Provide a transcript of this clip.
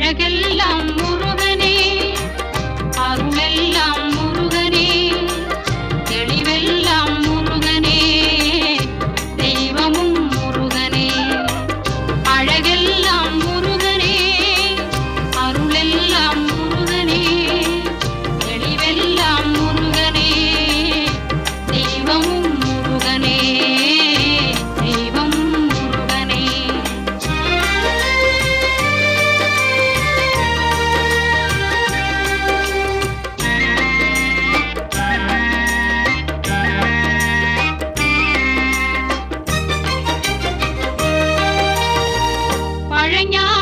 அழகெல்லாம் முருகனே, அருளெல்லாம் முருகனே, தெளிவெல்லாம் முருகனே, தெய்வமும் முருகனே. அழகெல்லாம் முருகனே, அருளெல்லாம் முருகனே, தெளிவெல்லாம் முருகனே, தெய்வமும் முருகனே, தெய்வமும் முருகனே. பழஞான